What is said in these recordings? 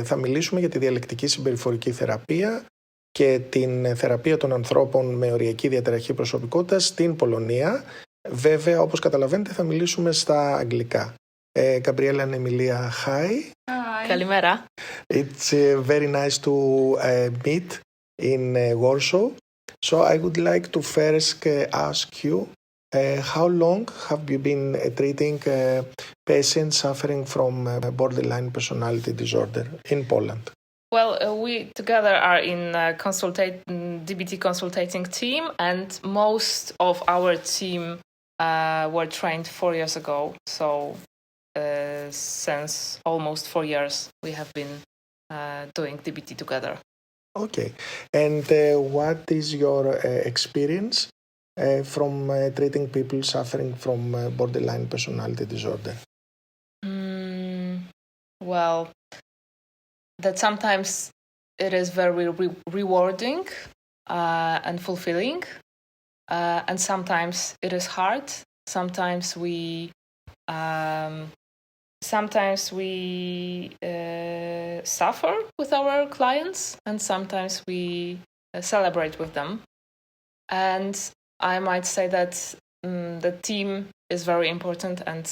θα μιλήσουμε για τη διαλεκτική συμπεριφορική θεραπεία και την θεραπεία των ανθρώπων με οριακή διαταραχή προσωπικότητας στην Πολωνία. Βέβαια, όπως καταλαβαίνετε, θα μιλήσουμε στα αγγλικά. Gabriela and Emilia, hi. Hi. Καλημέρα. It's very nice to meet in Warsaw. So I would like to first ask you, how long have you been treating patients suffering from borderline personality disorder in Poland? Well, we together are in a DBT consulting team, and most of our team were trained 4 years ago. So since almost 4 years, we have been doing DBT together. Okay. And what is your experience from treating people suffering from borderline personality disorder? Well, that sometimes it is very rewarding and fulfilling, and sometimes it is hard. Sometimes we suffer with our clients, and sometimes we celebrate with them. And I might say that the team is very important, and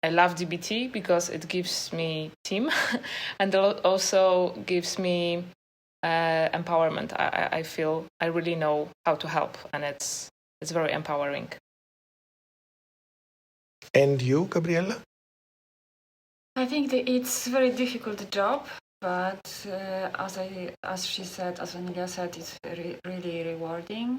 I love DBT because it gives me team and also gives me empowerment. I feel I really know how to help, and it's very empowering. And you, Gabriela? I think that it's a very difficult job, but as she said, as Emilia said, it's really rewarding.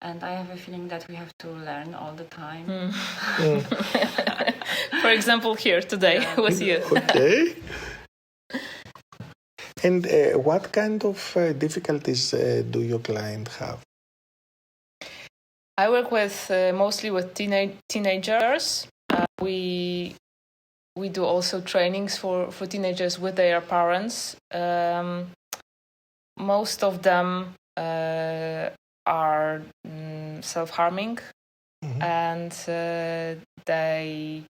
And I have a feeling that we have to learn all the time. For example, here today with you. Okay. And what kind of difficulties do your client have? I work with mostly with teenagers. We do also trainings for teenagers with their parents. Most of them are self-harming, and they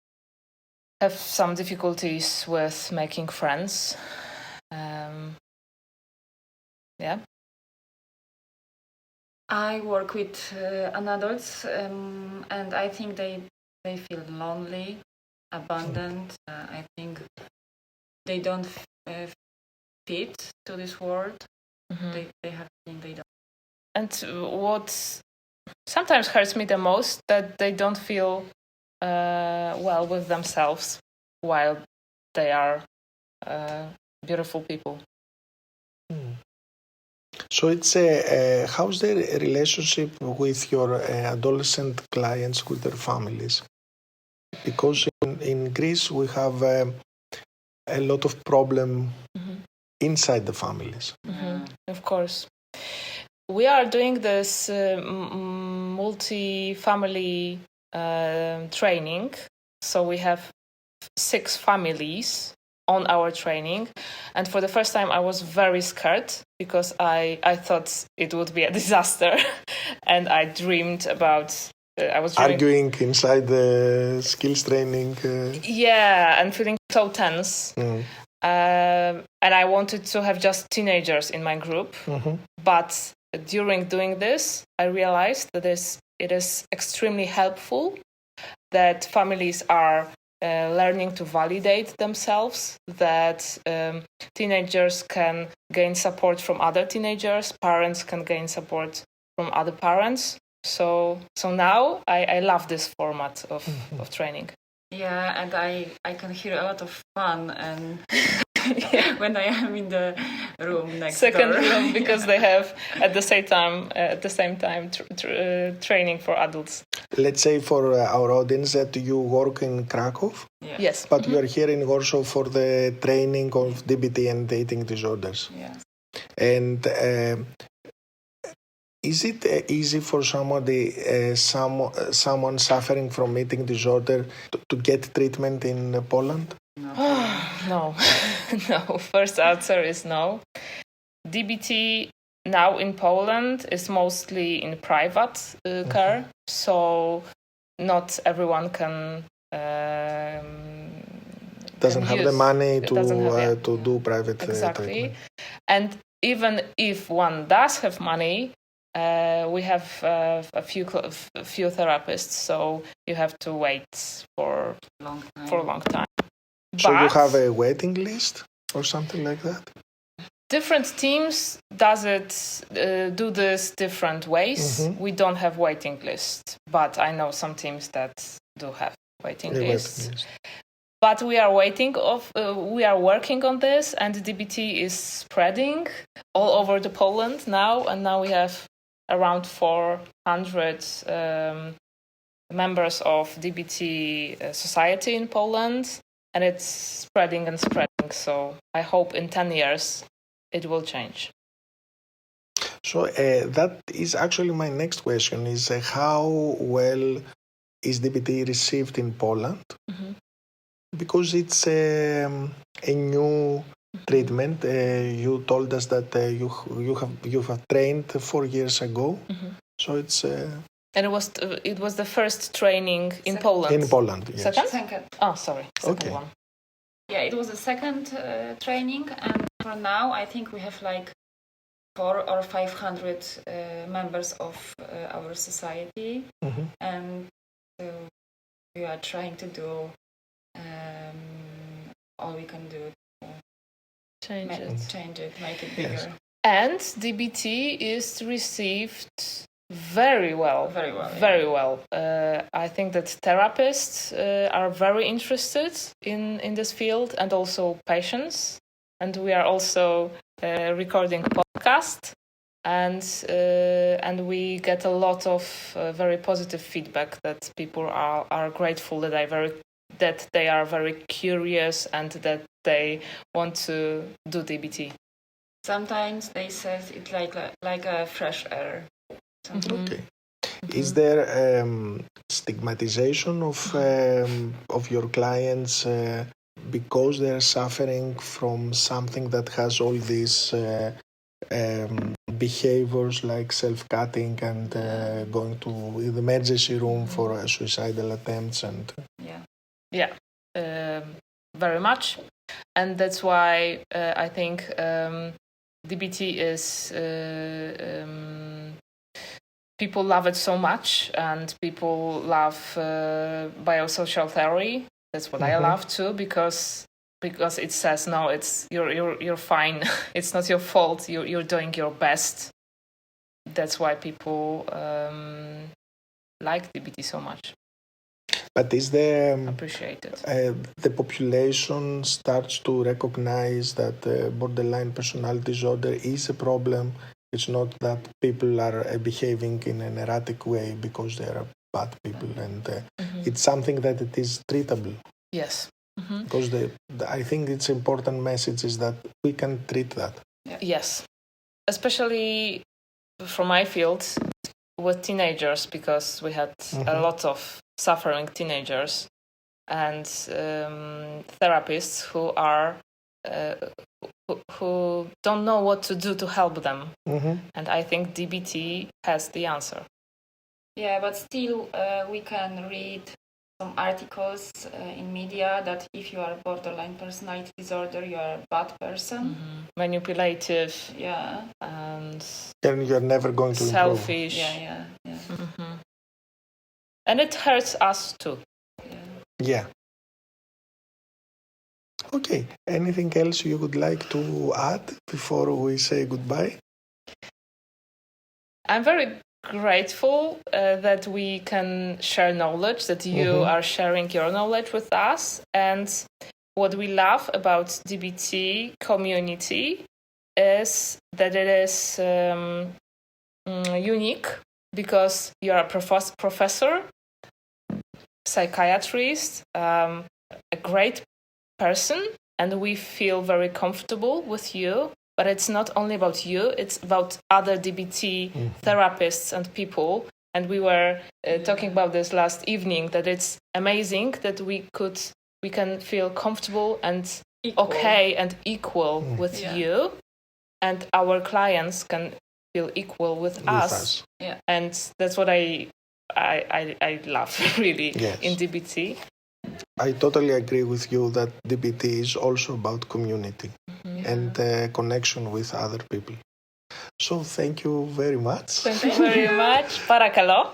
have some difficulties with making friends. I work with adults, and I think they feel lonely, abandoned. I think they don't fit to this world. They have think they don't. And what sometimes hurts me the most, that they don't feel well with themselves while they are beautiful people. So it's how's the relationship with your adolescent clients with their families? Because in Greece we have a lot of problem inside the families. Of course. We are doing this multi-family training. So we have 6 families on our training. And for the first time, I was very scared because I thought it would be a disaster. And I dreamed about... arguing inside the skills training. Yeah, and feeling so tense. And I wanted to have just teenagers in my group. But during doing this, I realized that it is extremely helpful that families are learning to validate themselves, that teenagers can gain support from other teenagers, parents can gain support from other parents. So now I love this format of training. Yeah, and I can hear a lot of fun and when I am in the room next second door. room, because they have at the same time training for adults. Let's say for our audience that you work in Krakow. Yes. But you are here in Warsaw for the training of DBT and eating disorders. Yes. And is it easy for someone suffering from eating disorder to get treatment in Poland? No. No. First answer is no. DBT now in Poland is mostly in private care, so not everyone can doesn't have the money to do private exactly. treatment. And even if one does have money, we have a few therapists, so you have to wait for a long time. So you have a waiting list or something like that? Different teams do this different ways. Mm-hmm. We don't have waiting lists, but I know some teams that do have waiting lists. But we are we are working on this, and DBT is spreading all over the Poland now, and now we have around 400 members of DBT society in Poland, and it's spreading and spreading. So I hope in 10 years it will change. So that is actually my next question, is how well is DBT received in Poland? Mm-hmm. Because it's a new treatment. You told us that you have trained 4 years ago. Mm-hmm. So it's... and it was the first training in Poland. In Poland, yes. Second? Oh, sorry. Second one. Yeah, it was the second training, and for now I think we have like 400 or 500 members of our society, mm-hmm. and we are trying to do all we can do to change it, make it bigger. Yes. And DBT is received very well. I think that therapists are very interested in this field, and also patients. And we are also recording podcast, and we get a lot of very positive feedback that people are grateful that they are very curious and that they want to do DBT. Sometimes they say it's like a fresh air. Mm-hmm. Okay. Mm-hmm. Is there stigmatization of your clients because they are suffering from something that has all these behaviors like self-cutting and going to the emergency room for suicidal attempts and... very much, and that's why I think DBT is people love it so much, and people love biosocial theory. That's what mm-hmm. I love too, because it says no, it's you're fine. It's not your fault. You're doing your best. That's why people like DBT so much. But is there appreciated? The population starts to recognize that borderline personality disorder is a problem. It's not that people are behaving in an erratic way because they are bad people, and mm-hmm. it's something that it is treatable. Yes. Mm-hmm. Because I think it's important message is that we can treat that. Yeah. Yes, especially from my field with teenagers, because we had mm-hmm. a lot of suffering teenagers, and therapists who don't know what to do to help them. Mm-hmm. And I think DBT has the answer. Yeah, but still we can read some articles in media that if you are borderline personality disorder, you are a bad person. Mm-hmm. Manipulative. Yeah. And you're never going to selfish. Improve. Yeah. Mm-hmm. And it hurts us too. Yeah. Okay. Anything else you would like to add before we say goodbye? I'm very grateful that we can share knowledge, that you mm-hmm. are sharing your knowledge with us. And what we love about DBT community is that it is unique, because you're a professor, psychiatrist, a great person, and we feel very comfortable with you. But it's not only about you, it's about other DBT mm-hmm. therapists and people. And we were talking about this last evening, that it's amazing that we can feel comfortable and okay and equal mm-hmm. with you, and our clients can feel equal with us. Yeah. And that's what I love really in DBT. I totally agree with you that DBT is also about community and connection with other people. So thank you very much. Thank you very much. Παρακαλώ.